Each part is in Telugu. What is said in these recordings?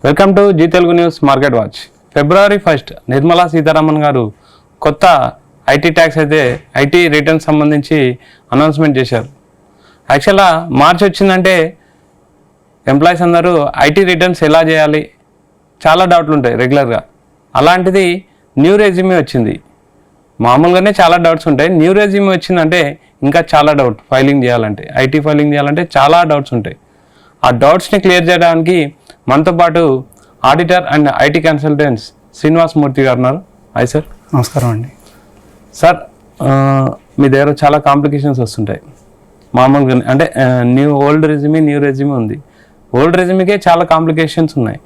Welcome to Zee Telugu news market watch. ఫిబ్రవరి 1 నిర్మలా సీతారామన్ గారు కొత్త ఐటీ ట్యాక్స్ అయితే ఐటీ రిటర్న్స్ సంబంధించి అనౌన్స్మెంట్ చేశారు. యాక్చువల్గా మార్చి వచ్చిందంటే ఎంప్లాయీస్ అందరూ ఐటీ రిటర్న్స్ ఎలా చేయాలి చాలా డౌట్లు ఉంటాయి రెగ్యులర్గా. అలాంటిది న్యూ రెజ్యూమే వచ్చింది. మామూలుగానే చాలా డౌట్స్ ఉంటాయి, న్యూ రెజ్యూమే వచ్చిందంటే ఇంకా చాలా డౌట్. ఫైలింగ్ చేయాలంటే ఐటీ ఫైలింగ్ చేయాలంటే చాలా డౌట్స్ ఉంటాయి. ఆ డౌట్స్ని క్లియర్ చేయడానికి మనతో పాటు auditor and IT consultants Srinivas Murthy గారు ఉన్నారు. Hi sir. నమస్కారం అండి. సార్, మీ దగ్గర చాలా కాంప్లికేషన్స్ వస్తుంటాయి మామూలుగా. అంటే ఓల్డ్ రెజ్యూమే ఉంది. ఓల్డ్ రెజ్యూమేకే చాలా కాంప్లికేషన్స్ ఉన్నాయి.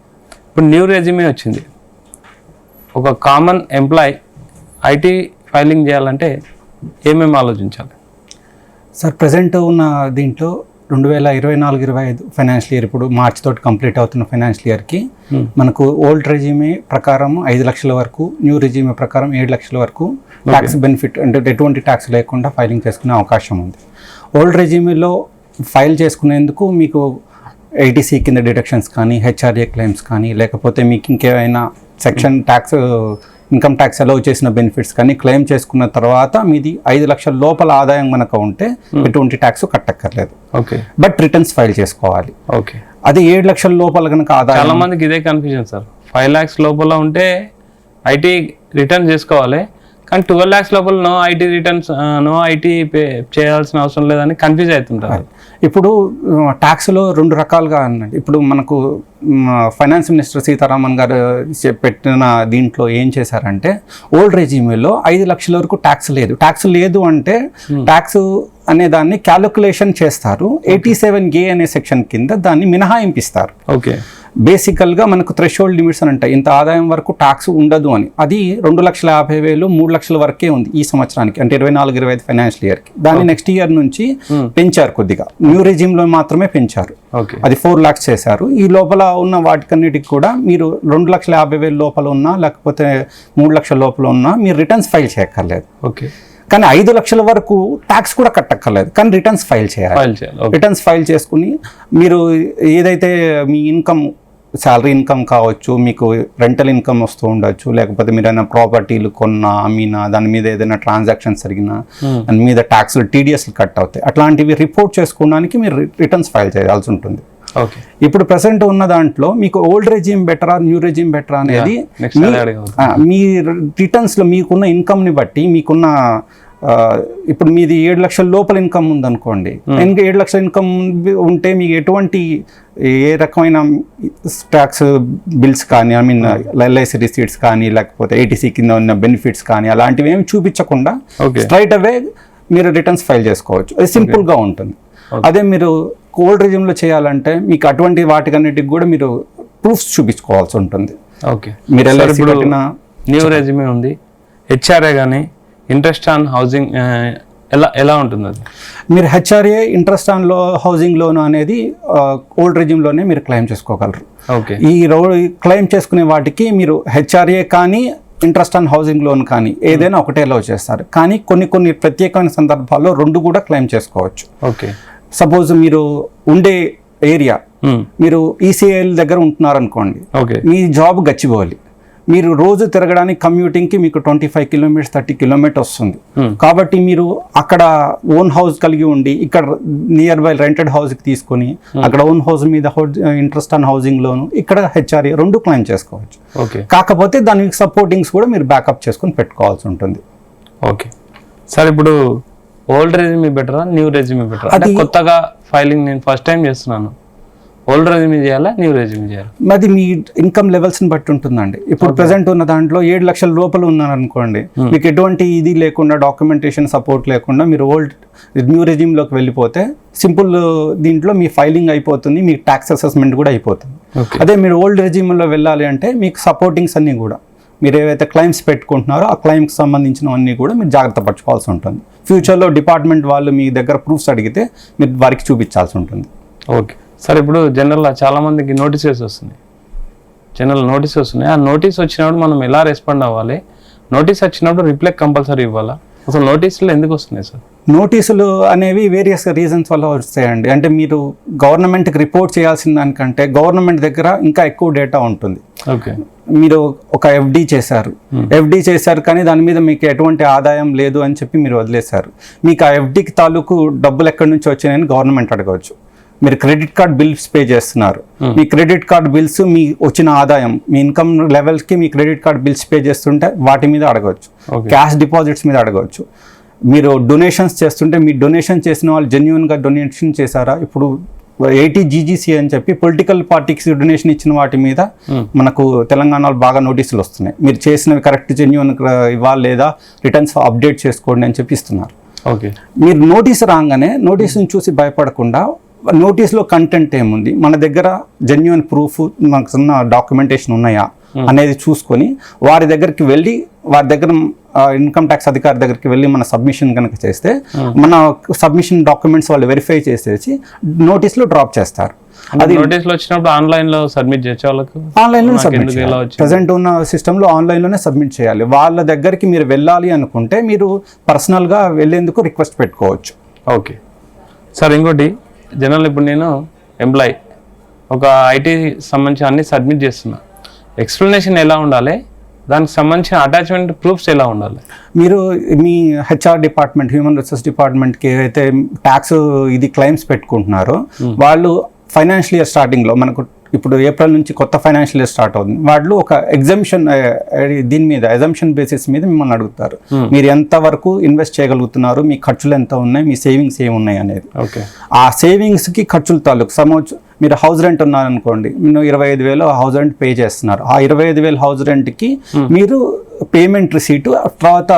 ఇప్పుడు న్యూ రెజ్యూమే వచ్చింది. ఒక కామన్ ఎంప్లాయ్ ఐటీ ఫైలింగ్ చేయాలంటే ఏమేమి ఆలోచించాలి సార్? ప్రజెంట్ ఉన్న దీంట్లో 2024-25 ఫైనాన్షియల్ ఇయర్, ఇప్పుడు మార్చ్ తోటి కంప్లీట్ అవుతున్న ఫైనాన్షియల్ ఇయర్కి మనకు ఓల్డ్ రెజ్యూమే ప్రకారం 5 లక్షల వరకు, న్యూ రెజ్యూమే ప్రకారం 7 లక్షల వరకు ట్యాక్స్ బెనిఫిట్, అంటే ఎటువంటి ట్యాక్స్ లేకుండా ఫైలింగ్ చేసుకునే అవకాశం ఉంది. ఓల్డ్ రెజ్యూమేలో ఫైల్ చేసుకునేందుకు మీకు ఐటీసీ కింద డిడక్షన్స్ కానీ, హెచ్ఆర్ఏ క్లెయిమ్స్ కానీ, లేకపోతే మీకు ఇంకేమైనా section tax, income tax allow చేసిన బెనిఫిట్స్ కానీ క్లెయిమ్ చేసుకున్న తర్వాత మీది 5 లక్షల లోపల ఆదాయం కనుక ఉంటే ఎటువంటి ట్యాక్స్ కట్టక్కర్లేదు. ఓకే, బట్ రిటర్న్స్ ఫైల్ చేసుకోవాలి. ఓకే, అది 7 లక్షల లోపల కనుక ఆదాయం. చాలా మందికి ఇదే కన్ఫ్యూజన్ సార్. 5 lakhs లోపల ఉంటే ఐటీ రిటర్న్ చేసుకోవాలి, కానీ 12 lakhs లోపల no IT returns, no IT pay చేయాల్సిన అవసరం లేదని కన్ఫ్యూజ్ అవుతుంటారు. ఇప్పుడు ట్యాక్స్లో 2 రకాలుగా అన్నట్టు. ఇప్పుడు మనకు ఫైనాన్స్ మినిస్టర్ సీతారామన్ గారు పెట్టిన దీంట్లో ఏం చేశారంటే, ఓల్డ్ రెజ్యూమేలో 5 లక్షల వరకు ట్యాక్స్ లేదు అంటే ట్యాక్స్ అనే దాన్ని క్యాలిక్యులేషన్ చేస్తారు. 87A అనే సెక్షన్ కింద దాన్ని మినహాయింపిస్తారు. ఓకే, బేసికల్గా మనకు థ్రెషోల్డ్ లిమిట్స్ అని ఉంటాయి, ఇంత ఆదాయం వరకు ట్యాక్స్ ఉండదు అని. అది 2,50,000, 3 లక్షల వరకే ఉంది ఈ సంవత్సరానికి, అంటే 24-25 ఫైనాన్షియల్ ఇయర్కి. దాన్ని నెక్స్ట్ ఇయర్ నుంచి పెంచారు కొద్దిగా, న్యూ రెజ్యూమ్లో మాత్రమే పెంచారు. అది 4 lakhs చేశారు. ఈ లోపల ఉన్న వాటికన్నిటికి కూడా మీరు 2,50,000 లోపల ఉన్నా, లేకపోతే 3 లక్షల లోపల ఉన్నా మీరు రిటర్న్స్ ఫైల్ చేయక్కర్లేదు. ఓకే, కానీ 5 లక్షల వరకు ట్యాక్స్ కూడా కట్టక్కర్లేదు, కానీ రిటర్న్స్ ఫైల్ చేయాలి. రిటర్న్స్ ఫైల్ చేసుకుని మీరు ఏదైతే మీ ఇన్కమ్, శాలరీ ఇన్కమ్ కావచ్చు, మీకు రెంటల్ ఇన్కమ్ వస్తూ ఉండొచ్చు, లేకపోతే మీరు ఏదైనా ప్రాపర్టీలు కొన్నా, అమ్మినా, దాని మీద ఏదైనా ట్రాన్సాక్షన్స్ జరిగినా దాని మీద ట్యాక్స్లు, టీడీఎస్లు కట్ అవుతాయి. అట్లాంటివి రిపోర్ట్ చేసుకోవడానికి మీరు రిటర్న్స్ ఫైల్ చేయాల్సి ఉంటుంది. ఓకే, ఇప్పుడు ప్రెసెంట్ ఉన్న దాంట్లో మీకు ఓల్డ్ రెజ్యూమ్ బెటరా, న్యూ రెజ్యూమ్ బెటరా అనేది మీ రిటర్న్స్లో మీకున్న ఇన్కమ్ని బట్టి, మీకున్న ఇప్పుడు మీది 7 లక్షల లోపల ఇన్కమ్ ఉందనుకోండి, 7 లక్షల ఇన్కమ్ ఉంటే మీకు ఎటువంటి ఏ రకమైన ట్యాక్స్ బిల్స్ కానీ, ఎల్ఐసి రిసీట్స్ కానీ, లేకపోతే ఏటీసీ కింద ఉన్న బెనిఫిట్స్ కానీ అలాంటివి ఏమి చూపించకుండా స్ట్రైట్ అవే మీరు రిటర్న్స్ ఫైల్ చేసుకోవచ్చు. అది సింపుల్గా ఉంటుంది. అదే మీరు ఓల్డ్ రెజ్యూమ్లో చేయాలంటే మీకు అటువంటి వాటికన్నిటికి కూడా మీరు ప్రూఫ్స్ చూపించుకోవాల్సి ఉంటుంది. ఓకే, మీరు న్యూ రెజ్యూమే ఉంది, హెచ్ఆర్ఏ కానీ ఇంట్రెస్ట్ ఆన్ హౌసింగ్ ఎలా ఉంటుంది? అది మీరు HRA, interest on housing loan అనేది ఓల్డ్ రెజ్యూమ్లోనే మీరు క్లెయిమ్ చేసుకోగలరు. ఓకే, ఈ క్లెయిమ్ చేసుకునే వాటికి మీరు హెచ్ఆర్ఏ కానీ, ఇంట్రెస్ట్ ఆన్ హౌసింగ్ లోన్ కానీ ఏదైనా ఒకటే అలౌ చేస్తారు. కానీ కొన్ని ప్రత్యేకమైన సందర్భాల్లో 2 కూడా క్లెయిమ్ చేసుకోవచ్చు. ఓకే, సపోజ్ మీరు ఉండే ఏరియా, మీరు ఈసీఐఎల్ దగ్గర ఉంటున్నారు అనుకోండి, మీ జాబ్ గచ్చిబౌలి, మీరు రోజు తిరగడానికి కమ్యూటింగ్కి మీకు 25 kilometers 30 kilometers వస్తుంది. కాబట్టి మీరు అక్కడ ఓన్ హౌస్ కలిగి ఉండి, ఇక్కడ నియర్ బై రెంటెడ్ హౌస్కి తీసుకొని అక్కడ ఓన్ హౌస్ మీద ఇంట్రెస్ట్ ఆన్ హౌసింగ్ లోను, ఇక్కడ హెచ్ఆర్ఏ 2 క్లెయిమ్ చేసుకోవచ్చు. కాకపోతే దానికి సపోర్టింగ్స్ కూడా మీరు బ్యాకప్ చేసుకొని పెట్టుకోవాల్సి ఉంటుంది. ఓకే సార్, ఇప్పుడు ఓల్డ్ రెజ్యూమే బెటరా, న్యూ రెజ్యూమే బెటరా? అది కొత్తగా ఫైలింగ్ నేను ఫస్ట్ టైం చేస్తున్నాను, ఓల్డ్ రెజ్యూమే చేయాలా, న్యూ రెజ్యూమే చేయాలి? అది మీ ఇన్కమ్ లెవెల్స్ని బట్టి ఉంటుందండి. ఇప్పుడు ప్రెసెంట్ ఉన్న దాంట్లో 7 లక్షల లోపల ఉన్నారనుకోండి, మీకు ఎటువంటి ఇది లేకుండా, డాక్యుమెంటేషన్ సపోర్ట్ లేకుండా మీరు న్యూ రెజ్యూమ్లోకి వెళ్ళిపోతే సింపుల్ దీంట్లో మీ ఫైలింగ్ అయిపోతుంది, మీ ట్యాక్స్ అసెస్మెంట్ కూడా అయిపోతుంది. అదే మీరు ఓల్డ్ రెజ్యూమ్లో వెళ్ళాలి అంటే మీకు సపోర్టింగ్స్ అన్నీ కూడా, మీరు ఏవైతే క్లెయిమ్స్ పెట్టుకుంటున్నారో ఆ క్లెయిమ్కి సంబంధించినవన్నీ కూడా మీరు జాగ్రత్త పరచుకోవాల్సి ఉంటుంది. ఫ్యూచర్లో డిపార్ట్మెంట్ వాళ్ళు మీ దగ్గర ప్రూఫ్స్ అడిగితే మీరు వారికి చూపించాల్సి ఉంటుంది. ఓకే సార్, ఇప్పుడు జనరల్గా చాలామందికి నోటీసెస్ వస్తున్నాయి. ఆ నోటీస్ వచ్చినప్పుడు మనం ఎలా రెస్పాండ్ అవ్వాలి? నోటీస్ వచ్చినప్పుడు రిప్లై కంపల్సరీ ఇవ్వాలా? అసలు నోటీసులు ఎందుకు వస్తున్నాయి సార్? నోటీసులు అనేవి వేరియస్ రీజన్స్ వల్ల వస్తాయండి. అంటే మీరు గవర్నమెంట్కి రిపోర్ట్ చేయాల్సిన దానికంటే గవర్నమెంట్ దగ్గర ఇంకా ఎక్కువ డేటా ఉంటుంది. ఓకే, మీరు ఒక ఎఫ్డి చేశారు కానీ దాని మీద మీకు ఎటువంటి ఆదాయం లేదు అని చెప్పి మీరు వదిలేశారు. మీకు ఆ ఎఫ్డికి తాలూకు డబ్బులు ఎక్కడి నుంచి వచ్చినాయని గవర్నమెంట్ అడగవచ్చు. మీరు క్రెడిట్ కార్డ్ బిల్స్ పే చేస్తున్నారు, మీ క్రెడిట్ కార్డ్ బిల్స్ మీ వచ్చిన ఆదాయం మీ ఇన్కమ్ లెవెల్కి మీ క్రెడిట్ కార్డ్ బిల్స్ పే చేస్తుంటే వాటి మీద అడగవచ్చు. క్యాష్ డిపాజిట్స్ మీద అడగవచ్చు. మీరు డొనేషన్స్ చేస్తుంటే మీ డొనేషన్ చేసిన వాళ్ళు జెన్యున్గా డొనేషన్ చేశారా? ఇప్పుడు 80 GGC అని చెప్పి పొలిటికల్ పార్టీకి డొనేషన్ ఇచ్చిన వాటి మీద మనకు తెలంగాణలో బాగా నోటీసులు వస్తున్నాయి. మీరు చేసినవి కరెక్ట్ జెన్యున్ ఇవ్వాలి లేదా రిటర్న్స్ అప్డేట్ చేసుకోండి అని చెప్పి ఇస్తున్నారు. ఓకే, మీరు నోటీస్ రాగానే నోటీసుని చూసి భయపడకుండా నోటీస్లో కంటెంట్ ఏముంది, మన దగ్గర జెన్యున్ ప్రూఫ్ మనకున్న డాక్యుమెంటేషన్ ఉన్నాయా అనేది చూసుకొని వారి దగ్గరికి వెళ్ళి వారి దగ్గర ఇన్కమ్ ట్యాక్స్ అధికారి దగ్గరికి వెళ్ళి మన సబ్మిషన్ కనుక చేస్తే మన సబ్మిషన్ డాక్యుమెంట్స్ వాళ్ళు వెరిఫై చేసేసి నోటీస్లో డ్రాప్ చేస్తారు. అది నోటీసులు వచ్చినప్పుడు ఆన్లైన్లో సబ్మిట్ చేసే వాళ్ళకు ఆన్లైన్లోనే సబ్మిట్ చేయాలి. ప్రజెంట్ ఉన్న సిస్టంలో ఆన్లైన్లోనే సబ్మిట్ చేయాలి. వాళ్ళ దగ్గరికి మీరు వెళ్ళాలి అనుకుంటే మీరు పర్సనల్గా వెళ్ళేందుకు రిక్వెస్ట్ పెట్టుకోవచ్చు. ఓకే సార్, ఇంకోటి జనరల్ ఇప్పుడు నేను ఎంప్లాయీ ఒక ఐటీ సంబంధించి అన్ని సబ్మిట్ చేస్తున్నా, ఎక్స్ప్లెనేషన్ ఎలా ఉండాలి, దానికి సంబంధించిన అటాచ్మెంట్ ప్రూఫ్స్ ఎలా ఉండాలి? మీరు మీ HR డిపార్ట్మెంట్, హ్యూమన్ రిసోర్స్ డిపార్ట్మెంట్కి ఏదైతే ట్యాక్స్ ఇది క్లెయిమ్స్ పెట్టుకుంటున్నారో వాళ్ళు ఫైనాన్షియల్ ఇయర్ స్టార్టింగ్లో మనకు ఇప్పుడు ఏప్రిల్ నుంచి కొత్త ఫైనాన్షియల్ ఇయర్ స్టార్ట్ అవుతుంది. వాళ్ళు ఒక ఎగ్జంప్షన్ దీని మీద ఎజంప్షన్ బేసిస్ మీద మిమ్మల్ని అడుగుతారు. మీరు ఎంత వరకు ఇన్వెస్ట్ చేయగలుగుతున్నారు, మీ ఖర్చులు ఎంత ఉన్నాయి, మీ సేవింగ్స్ ఏమి ఉన్నాయి అనేది. ఆ సేవింగ్స్కి ఖర్చుల తాలూకు మీరు హౌస్ రెంట్ ఉన్నారనుకోండి, మీరు 25,000 హౌస్ రెంట్ పే చేస్తున్నారు. ఆ 25,000 హౌస్ రెంట్కి మీరు పేమెంట్ రిసీటు తర్వాత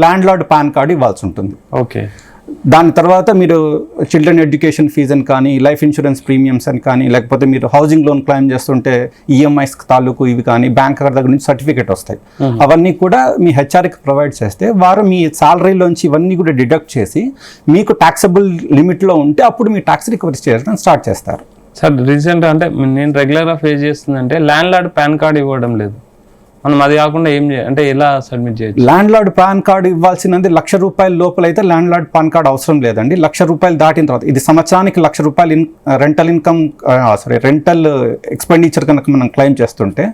ల్యాండ్ లార్డ్ పాన్ కార్డు ఇవ్వాల్సి ఉంటుంది. ఓకే, దాని తర్వాత మీరు చిల్డ్రన్ ఎడ్యుకేషన్ ఫీజ్ అని కానీ, లైఫ్ ఇన్సూరెన్స్ ప్రీమియమ్స్ అని కానీ, లేకపోతే మీరు హౌసింగ్ లోన్ క్లెయిమ్ చేస్తుంటే ఈఎంఐస్ తాలూకు ఇవి కానీ బ్యాంక్ దగ్గర నుంచి సర్టిఫికేట్ వస్తాయి. అవన్నీ కూడా మీ హెచ్ఆర్కి ప్రొవైడ్ చేస్తే వారు మీ సాలరీలోంచి ఇవన్నీ కూడా డిడక్ట్ చేసి మీకు ట్యాక్సబుల్ లిమిట్లో ఉంటే అప్పుడు మీ ట్యాక్స్ రికవరీ చేయడం స్టార్ట్ చేస్తారు. సార్ రీసెంట్ అంటే నేను రెగ్యులర్గా ఫేస్ చేస్తుందంటే ల్యాండ్ లార్డ్ పాన్ కార్డ్ ఇవ్వడం లేదు. మనం అది కాకుండా ఏం అంటే ఎలా సబ్మిట్ చేయొచ్చు? ల్యాండ్ లార్డ్ పాన్ కార్డు ఇవ్వాల్సినది ₹1,00,000 లోపల అయితే ల్యాండ్ లార్డ్ పాన్ కార్డు అవసరం లేదండి. ₹1,00,000 దాటిన తర్వాత ఇది సంవత్సరానికి ₹1,00,000 రెంటల్ ఎక్స్పెండిచర్ కనుక మనం క్లెయిమ్ చేస్తుంటే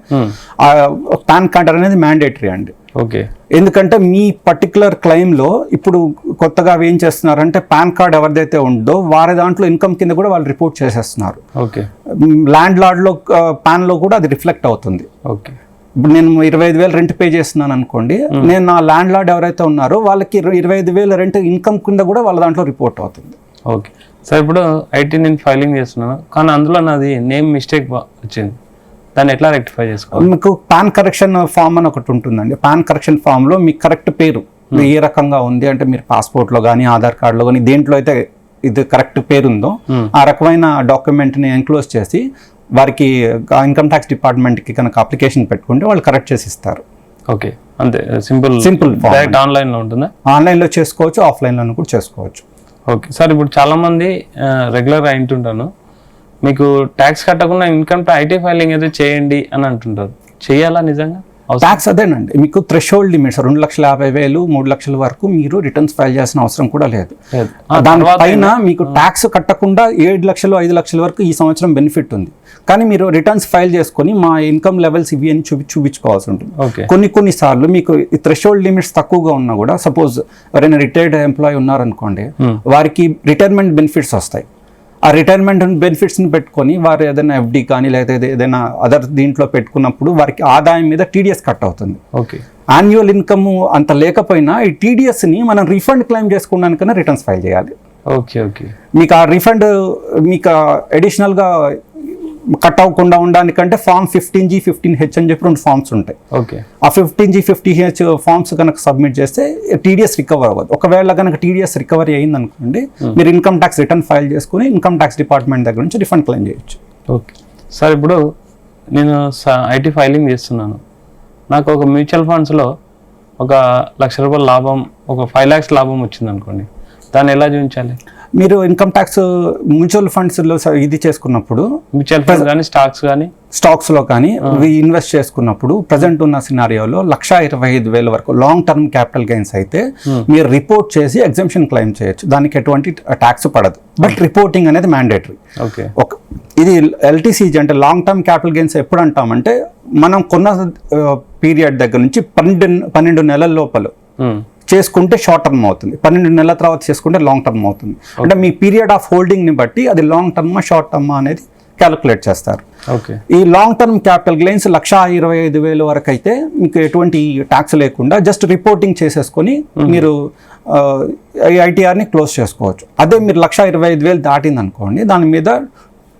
పాన్ కార్డ్ అనేది మ్యాండేటరీ అండి. ఓకే, ఎందుకంటే మీ పర్టికులర్ క్లెయిమ్లో ఇప్పుడు కొత్తగా ఏం చేస్తున్నారంటే పాన్ కార్డ్ ఎవరిదైతే ఉందో వారి దాంట్లో ఇన్కమ్ కింద కూడా వాళ్ళు రిపోర్ట్ చేసేస్తున్నారు. ఓకే, ల్యాండ్ లార్డ్లో పాన్లో కూడా అది రిఫ్లెక్ట్ అవుతుంది. ఓకే, ఇప్పుడు నేను 25,000 రెంట్ పే చేస్తున్నాను అనుకోండి, నేను నా ల్యాండ్ లార్డ్ ఎవరైతే ఉన్నారో వాళ్ళకి 25,000 రెంట్ ఇన్కమ్ కింద కూడా వాళ్ళ దాంట్లో రిపోర్ట్ అవుతుంది. ఓకే సార్, ఇప్పుడు ఐటీ నేను ఫైలింగ్ చేస్తున్నాను కానీ అందులో నాది నేమ్ మిస్టేక్ వచ్చింది, దాన్ని ఎట్లా రెక్టిఫై చేసుకోవాలి? మీకు పాన్ కరెక్షన్ ఫామ్ అని ఒకటి ఉంటుందండి. పాన్ కరెక్షన్ ఫామ్లో మీకు కరెక్ట్ పేరు ఏ రకంగా ఉంది అంటే మీరు పాస్పోర్ట్లో కానీ ఆధార్ కార్డులో కానీ దేంట్లో అయితే ఇది కరెక్ట్ పేరు ఉందో ఆ రకమైన డాక్యుమెంట్ని ఎంక్లోజ్ చేసి వారికి ఇన్కమ్ ట్యాక్స్ డిపార్ట్మెంట్కి కనుక అప్లికేషన్ పెట్టుకుంటే వాళ్ళు కరెక్ట్ చేసి ఇస్తారు. ఓకే, అంతే సింపుల్ డైరెక్ట్ ఆన్లైన్లో ఉంటుందా? ఆన్లైన్లో చేసుకోవచ్చు, ఆఫ్లైన్లో కూడా చేసుకోవచ్చు. ఓకే సార్, ఇప్పుడు చాలామంది రెగ్యులర్గా వింటుంటాను మీకు ట్యాక్స్ కట్టకుండా ఇన్కమ్ ఐటీ ఫైలింగ్ అయితే చేయండి అని అంటుంటారు. చేయాలా నిజంగా? ట్యాక్స్ అదేనండి, మీకు థ్రెషోల్డ్ లిమిట్స్ 2,50,000 3,00,000 వరకు మీరు రిటర్న్స్ ఫైల్ చేయాల్సిన అవసరం కూడా లేదు. దానిపైన మీకు ట్యాక్స్ కట్టకుండా 7,00,000 5,00,000 వరకు ఈ సంవత్సరం బెనిఫిట్ ఉంది. కానీ మీరు రిటర్న్స్ ఫైల్ చేసుకొని మా ఇన్కమ్ లెవెల్స్ ఇవి అని చూపించుకోవాల్సి ఉంటుంది. కొన్ని సార్లు మీకు ఈ థ్రెషోల్డ్ లిమిట్స్ తక్కువగా ఉన్నా కూడా సపోజ్ ఎవరైనా రిటైర్డ్ ఎంప్లాయీ ఉన్నారనుకోండి, వారికి రిటైర్మెంట్ బెనిఫిట్స్ వస్తాయి. ఆ రిటైర్మెంట్ బెనిఫిట్స్ని పెట్టుకొని వారు ఏదైనా ఎఫ్డి కానీ లేకపోతే ఏదైనా అదర్ దీంట్లో పెట్టుకున్నప్పుడు వారికి ఆదాయం మీద టీడీఎస్ కట్ అవుతుంది. ఓకే, యాన్యువల్ ఇన్కమ్ అంత లేకపోయినా ఈ టీడీఎస్ని మనం రీఫండ్ క్లెయిమ్ చేసుకోవడానికైనా రిటర్న్స్ ఫైల్ చేయాలి. ఓకే, ఓకే, మీకు ఆ రీఫండ్ మీకు అడిషనల్గా కట్ అవ్వకుండా ఉండడానికంటే ఫామ్ 15G 15H అని చెప్పి 2 ఫామ్స్ ఉంటాయి. ఓకే, ఆ 15G 50H ఫామ్స్ కనుక సబ్మిట్ చేస్తే టీడీఎస్ రికవర్ అవ్వదు. ఒకవేళ కనుక టీడీఎస్ రికవరీ అయింది అనుకోండి, మీరు ఇన్కమ్ ట్యాక్స్ రిటర్న్ ఫైల్ చేసుకుని ఇన్కమ్ ట్యాక్స్ డిపార్ట్మెంట్ దగ్గర నుంచి రిఫండ్ క్లెయిమ్ చేయొచ్చు. ఓకే సార్, ఇప్పుడు నేను ఐటీ ఫైలింగ్ చేస్తున్నాను, నాకు ఒక మ్యూచువల్ ఫండ్స్లో ఒక ₹1,00,000 లాభం, ఒక 5 lakhs లాభం వచ్చింది అనుకోండి, దాన్ని ఎలా చూపించాలి? మీరు ఇన్కమ్ ట్యాక్స్ మ్యూచువల్ ఫండ్స్లో ఇది చేసుకున్నప్పుడు మ్యూచువల్ ఫండ్స్ కానీ స్టాక్స్ కానీ స్టాక్స్లో కానీ ఇన్వెస్ట్ చేసుకున్నప్పుడు ప్రజెంట్ ఉన్న సినారియోలో 1,25,000 వరకు లాంగ్ టర్మ్ క్యాపిటల్ గెయిన్స్ అయితే మీరు రిపోర్ట్ చేసి ఎగ్జంప్షన్ క్లెయిమ్ చేయొచ్చు. దానికి ఎటువంటి ట్యాక్స్ పడదు. బట్ రిపోర్టింగ్ అనేది మ్యాండేటరీ. ఇది ఎల్టీసీజీ అంటే లాంగ్ టర్మ్ క్యాపిటల్ గెయిన్స్ ఎప్పుడు అంటామంటే మనం కొన్న పీరియడ్ దగ్గర నుంచి 12 నెలల లోపల చేసుకుంటే షార్ట్ టర్మ్ అవుతుంది, 12 నెలల తర్వాత చేసుకుంటే లాంగ్ టర్మ్ అవుతుంది. అంటే మీ పీరియడ్ ఆఫ్ హోల్డింగ్ని బట్టి అది లాంగ్ టర్మా షార్ట్ టర్మా అనేది క్యాలిక్యులేట్ చేస్తారు. ఈ లాంగ్ టర్మ్ క్యాపిటల్ గెయిన్స్ 1,25,000 వరకు అయితే మీకు ఎటువంటి ట్యాక్స్ లేకుండా జస్ట్ రిపోర్టింగ్ చేసేసుకొని మీరు ఐటీఆర్ని క్లోజ్ చేసుకోవచ్చు. అదే మీరు 1,25,000 దాటింది అనుకోండి, దాని మీద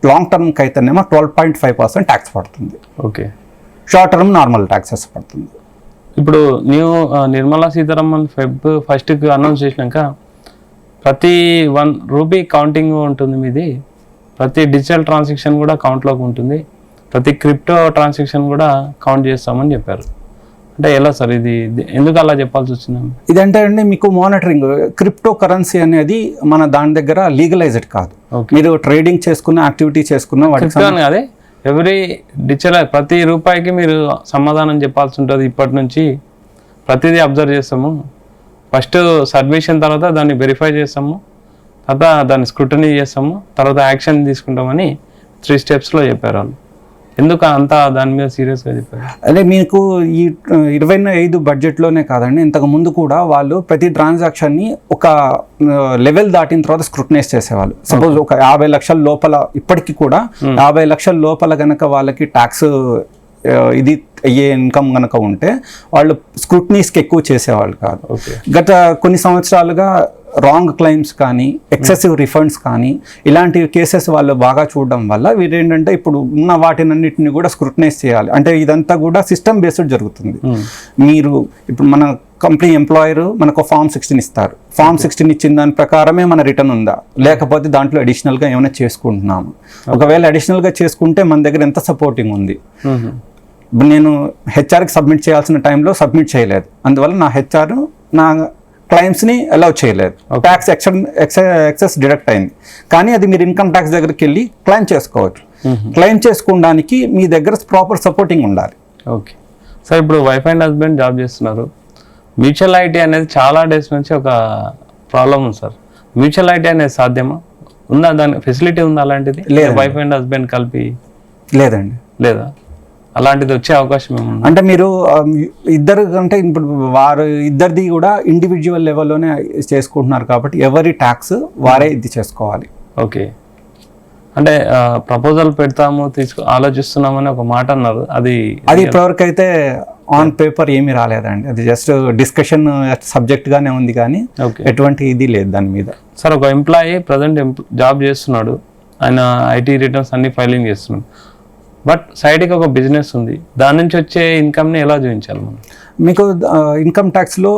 లాంగ్ టర్మ్కి అయితేనేమో 12.5% ట్యాక్స్ పడుతుంది. షార్ట్ టర్మ్ నార్మల్ ట్యాక్సెస్ పడుతుంది. ఇప్పుడు new Nirmala Sitharaman Feb 1st announce చేసినాక ప్రతి ₹1 కౌంటింగ్ ఉంటుంది మీది, ప్రతి డిజిటల్ ట్రాన్సాక్షన్ కూడా కౌంట్లోకి ఉంటుంది, ప్రతి క్రిప్టో ట్రాన్సాక్షన్ కూడా కౌంట్ చేస్తామని చెప్పారు. అంటే ఎలా సార్ ఇది, ఎందుకు అలా చెప్పాల్సి వచ్చింది? ఇదంటే అండి మీకు మానిటరింగ్, క్రిప్టో కరెన్సీ అనేది మన దాని దగ్గర లీగలైజ్డ్ కాదు. మీరు ట్రేడింగ్ చేసుకున్న యాక్టివిటీ చేసుకున్న అదే ఎవ్రీ డిజిటల్ ప్రతి రూపాయికి మీరు సమాధానం చెప్పాల్సి ఉంటుంది. ఇప్పటి నుంచి ప్రతిదీ అబ్జర్వ్ చేస్తాము, ఫస్ట్ సబ్మిషన్ తర్వాత దాన్ని వెరిఫై చేస్తాము, తర్వాత దాన్ని స్క్రూటనీ చేస్తాము, తర్వాత యాక్షన్ తీసుకుంటామని 3 స్టెప్స్లో చెప్పారు వాళ్ళు. ఎందుకు అంతా దాని మీద సీరియస్గా చెప్పారు? అదే మీకు ఈ 25 బడ్జెట్లోనే కాదండి, ఇంతకు ముందు కూడా వాళ్ళు ప్రతి ట్రాన్సాక్షన్ని ఒక లెవెల్ దాటిన తర్వాత స్క్రూటనైజ్ చేసేవాళ్ళు. సపోజ్ ఒక 50 లక్షల లోపల, ఇప్పటికీ కూడా 50 లక్షల లోపల కనుక వాళ్ళకి ట్యాక్స్ ఇది అయ్యే ఇన్కమ్ కనుక ఉంటే వాళ్ళు స్క్రూటనీస్కి ఎక్కువ చేసేవాళ్ళు కాదు. గత కొన్ని సంవత్సరాలుగా రాంగ్ క్లెయిమ్స్ కానీ ఎక్సెసివ్ రిఫండ్స్ కానీ ఇలాంటి కేసెస్ వాళ్ళు బాగా చూడడం వల్ల వీరేంటంటే ఇప్పుడు ఉన్న వాటినన్నిటిని కూడా స్క్రూటనైజ్ చేయాలి. అంటే ఇదంతా కూడా సిస్టమ్ బేస్డ్ జరుగుతుంది. మీరు ఇప్పుడు మన కంపెనీ ఎంప్లాయర్ మనకు ఫామ్ 16 ఇస్తారు, ఫామ్ 16 ఇచ్చిన దాని ప్రకారమే మన రిటర్న్ ఉందా, లేకపోతే దాంట్లో అడిషనల్గా ఏమైనా చేసుకుంటున్నాము. ఒకవేళ అడిషనల్గా చేసుకుంటే మన దగ్గర ఎంత సపోర్టింగ్ ఉంది. నేను హెచ్ఆర్కి సబ్మిట్ చేయాల్సిన టైంలో సబ్మిట్ చేయలేదు, అందువల్ల నా హెచ్ఆర్ నా క్లైమ్స్ని అలౌ చేయలేదు, ట్యాక్స్ ఎక్సెస్ డిడక్ట్ అయింది. కానీ అది మీరు ఇన్కమ్ ట్యాక్స్ దగ్గరికి వెళ్ళి క్లెయిమ్ చేసుకోవచ్చు. క్లెయిమ్ చేసుకోవడానికి మీ దగ్గర ప్రాపర్ సపోర్టింగ్ ఉండాలి. ఓకే సార్, ఇప్పుడు వైఫ్ అండ్ హస్బెండ్ జాబ్ చేస్తున్నారు, మ్యూచువల్ ఐటీ అనేది చాలా డేస్ నుంచి ఒక ప్రాబ్లం ఉంది సార్. మ్యూచువల్ ఐటీ అనేది సాధ్యమా, ఉందా, దాని ఫెసిలిటీ ఉందా అలాంటిది? లేదా వైఫ్ అండ్ హస్బెండ్ కలిపి? లేదండి. లేదా అలాంటిది వచ్చే అవకాశం ఏముంది? అంటే మీరు ఇద్దరు అంటే ఇప్పుడు వారు ఇద్దరిది కూడా ఇండివిజువల్ లెవెల్లోనే చేసుకుంటున్నారు కాబట్టి ఎవరి ట్యాక్స్ వారే ఇది చేసుకోవాలి. ఓకే, అంటే ప్రపోజల్ పెడతాము ఆలోచిస్తున్నామని ఒక మాట అన్నారు, అది ఇప్పటివరకు అయితే ఆన్ పేపర్ ఏమీ రాలేదండి. అది జస్ట్ డిస్కషన్ సబ్జెక్ట్ గానే ఉంది కానీ ఎటువంటి ఇది లేదు దాని మీద. సార్, ఒక ఎంప్లాయీ ప్రజెంట్ జాబ్ చేస్తున్నాడు, ఆయన ఐటీ రిటర్న్స్ అన్ని ఫైలింగ్ చేస్తున్నాడు, బట్ సైడ్కి ఒక బిజినెస్ ఉంది, దాని నుంచి వచ్చే ఇన్కమ్ని ఎలా చూపించాలి మనం? మీకు ఇన్కమ్ ట్యాక్స్లో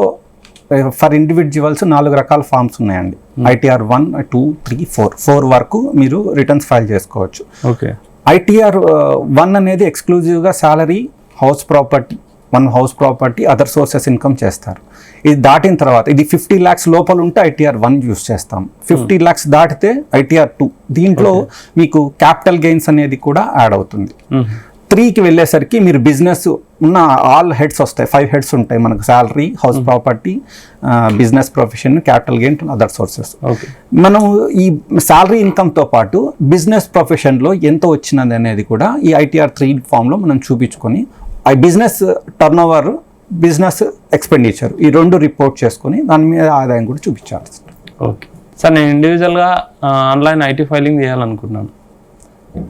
ఫర్ ఇండివిజువల్స్ 4 రకాల ఫార్మ్స్ ఉన్నాయండి. ITR 1, 2, 3, 4 వరకు మీరు రిటర్న్స్ ఫైల్ చేసుకోవచ్చు. ఓకే. ITR 1 అనేది ఎక్స్క్లూజివ్గా salary, house property, other sources income చేస్తారు. ఇది దాటిన తర్వాత ఇది 50 lakhs లోపల ఉంటే ITR 1 యూస్ చేస్తాం. 50 lakhs దాటితే ITR 2. దీంట్లో మీకు క్యాపిటల్ గెయిన్స్ అనేది కూడా యాడ్ అవుతుంది. 3కి వెళ్ళేసరికి మీరు బిజినెస్ ఉన్న ఆల్ హెడ్స్ వస్తాయి, 5 హెడ్స్ ఉంటాయి మనకు, salary, house property, business profession, capital gain, other sources. మనం ఈ సాలరీ ఇన్కమ్తో పాటు బిజినెస్ ప్రొఫెషన్లో ఎంత వచ్చినది అనేది కూడా ఈ ITR 3 ఫామ్లో మనం చూపించుకొని ఆ business turn over, business expenditure ఈ 2 రిపోర్ట్ చేసుకొని దాని మీద ఆదాయం కూడా చూపించాలి. ఓకే సార్, నేను ఇండివిజువల్గా ఆన్లైన్ ఐటీ ఫైలింగ్ చేయాలనుకుంటున్నాను,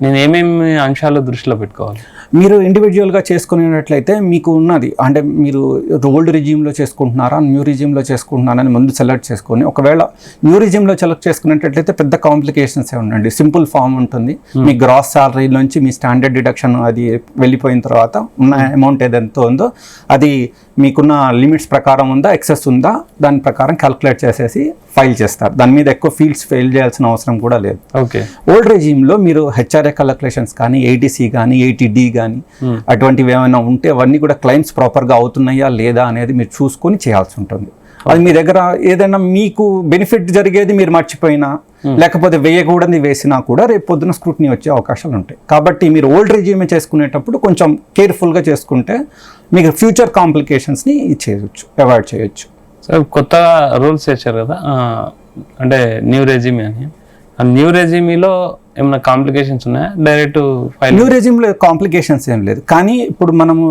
నేను ఏమేమి అంశాలు దృష్టిలో పెట్టుకోవాలి? మీరు ఇండివిజువల్గా చేసుకునేటట్లయితే మీకు ఉన్నది అంటే మీరు ఓల్డ్ రిజిమ్లో చేసుకుంటున్నారా, న్యూ రిజిమ్లో చేసుకుంటున్నారా అని ముందు సెలెక్ట్ చేసుకొని, ఒకవేళ న్యూ రిజిమ్లో సెలెక్ట్ చేసుకునేటట్లయితే పెద్ద కాంప్లికేషన్స్ ఉండండి. సింపుల్ ఫామ్ ఉంటుంది, మీ గ్రాస్ శాలరీ నుంచి మీ స్టాండర్డ్ డిడక్షన్ అది వెళ్ళిపోయిన తర్వాత ఉన్న అమౌంట్ ఏదైతే ఉందో అది మీకున్న లిమిట్స్ ప్రకారం ఉందా, ఎక్సెస్ ఉందా, దాని ప్రకారం క్యాల్కులేట్ చేసేసి ఫైల్ చేస్తారు. దాని మీద ఎక్కువ ఫీల్డ్స్ ఫైల్ చేయాల్సిన అవసరం కూడా లేదు. ఓకే. ఓల్డ్ రెజీమ్లో మీరు హెచ్ఆర్ఏ క్యాల్కులేషన్స్ కానీ, ATC కానీ, 80D కానీ అటువంటివి ఏమైనా ఉంటే అవన్నీ కూడా క్లెయిమ్స్ ప్రాపర్గా అవుతున్నాయా లేదా అనేది మీరు చూసుకొని చేయాల్సి ఉంటుంది. అది మీ దగ్గర ఏదైనా మీకు బెనిఫిట్ జరిగేది మీరు మర్చిపోయినా లేకపోతే వేయకూడని వేసినా కూడా రేపు పొద్దున స్క్రూటినీ వచ్చే అవకాశాలు ఉంటాయి. కాబట్టి మీరు ఓల్డ్ రెజ్యూమే చేసుకునేటప్పుడు కొంచెం కేర్ఫుల్గా చేసుకుంటే మీకు ఫ్యూచర్ కాంప్లికేషన్స్ని చేయొచ్చు, అవాయిడ్ చేయొచ్చు. సో కొత్త రూల్స్ తెచ్చారు కదా, అంటే న్యూ రెజ్యూమే అని. ఆ న్యూ రెజ్యూమీలో ఏమైనా కాంప్లికేషన్స్ ఉన్నాయా? డైరెక్ట్ ఫైల్ న్యూ రెజ్యూమ్లో కాంప్లికేషన్స్ ఏం లేదు. కానీ ఇప్పుడు మనము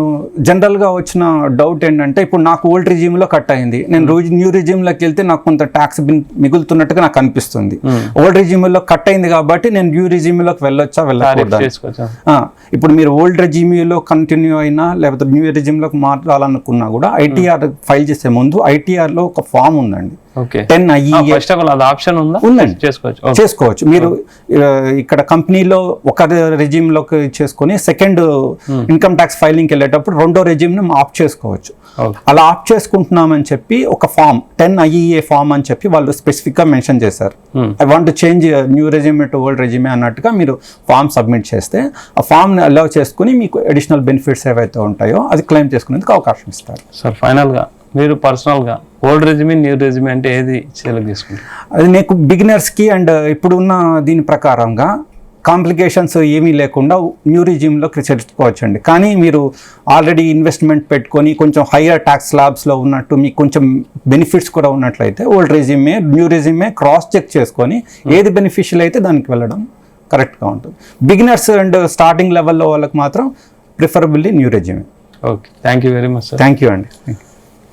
జనరల్గా వచ్చిన డౌట్ ఏంటంటే, ఇప్పుడు నాకు ఓల్డ్ రెజ్యూమ్లో కట్ అయింది, నేను రోజు న్యూ రెజ్యూమ్లోకి వెళ్తే నాకు కొంత ట్యాక్స్ మిగులుతున్నట్టుగా నాకు అనిపిస్తుంది. ఓల్డ్ రెజ్యూమ్లో కట్ అయింది కాబట్టి నేను న్యూ రెజ్యూమ్లోకి వెళ్ళొచ్చా వెళ్ళకూడదా? ఇప్పుడు మీరు ఓల్డ్ రెజ్యూమ్లో కంటిన్యూ అయినా లేకపోతే న్యూ రెజ్యూమ్లోకి మారాలనుకున్నా కూడా ఐటీఆర్ ఫైల్ చేసే ముందు ఐటీఆర్లో ఒక ఫామ్ ఉందండి, 10 IEA. ఫస్ట్ ఆఫ్ ఆల్ అది ఆప్షన్ ఉందా? ఉందండి, చేసుకోవచ్చు. చేసుకోవచ్చు. మీరు ఇక్కడ కంపెనీలో ఒక రెజ్యూమ్లోకి చేసుకొని సెకండ్ ఇన్కమ్ ట్యాక్స్ ఫైలింగ్కి వెళ్ళేటప్పుడు రెండో రెజ్యూమ్ని ఆఫ్ చేసుకోవచ్చు. అలా ఆఫ్ చేసుకుంటున్నామని చెప్పి ఒక ఫామ్ 10 IEA ఫామ్ అని చెప్పి వాళ్ళు స్పెసిఫిక్గా మెన్షన్ చేశారు. I want to change new resume to old resume అన్నట్టుగా మీరు ఫామ్ సబ్మిట్ చేస్తే ఆ ఫామ్ని అలౌ చేసుకుని మీకు అడిషనల్ బెనిఫిట్స్ ఏవైతే ఉంటాయో అది క్లెయిమ్ చేసుకునేందుకు అవకాశం ఇస్తారు. సార్ ఫైనల్గా మీరు పర్సనల్గా ఓల్డ్ రెజ్యూమే న్యూ రెజ్యూమే అంటే ఏది సెలెక్ట్ చేసుకుంటారు? అది నీకు బిగినర్స్కి అండ్ ఇప్పుడున్న దీని ప్రకారంగా కాంప్లికేషన్స్ ఏమీ లేకుండా న్యూ రెజ్యూమ్లోకి చేర్చుకోవచ్చండి. కానీ మీరు ఆల్రెడీ ఇన్వెస్ట్మెంట్ పెట్టుకొని కొంచెం హయ్యర్ ట్యాక్స్ స్లాబ్స్లో ఉన్నట్టు మీకు కొంచెం బెనిఫిట్స్ కూడా ఉన్నట్లయితే old regime new regime cross check చేసుకొని ఏది బెనిఫిషియల్ అయితే దానికి వెళ్ళడం కరెక్ట్గా ఉంటుంది. బిగినర్స్ అండ్ స్టార్టింగ్ లెవెల్లో వాళ్ళకి మాత్రం preferably new resume. Okay, thank you very much sir. Thank you అండి.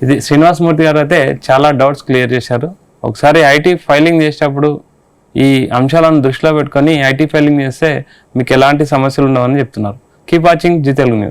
ఇది శ్రీనివాసమూర్తి గారు అయితే చాలా డౌట్స్ క్లియర్ చేశారు. ఒకసారి ఐటీ ఫైలింగ్ చేసేటప్పుడు ఈ అంశాలను దృష్టిలో పెట్టుకొని ఐటీ ఫైలింగ్ చేస్తే మీకు ఎలాంటి సమస్యలు ఉండవని చెప్తున్నారు. Keep watching Zee Telugu news.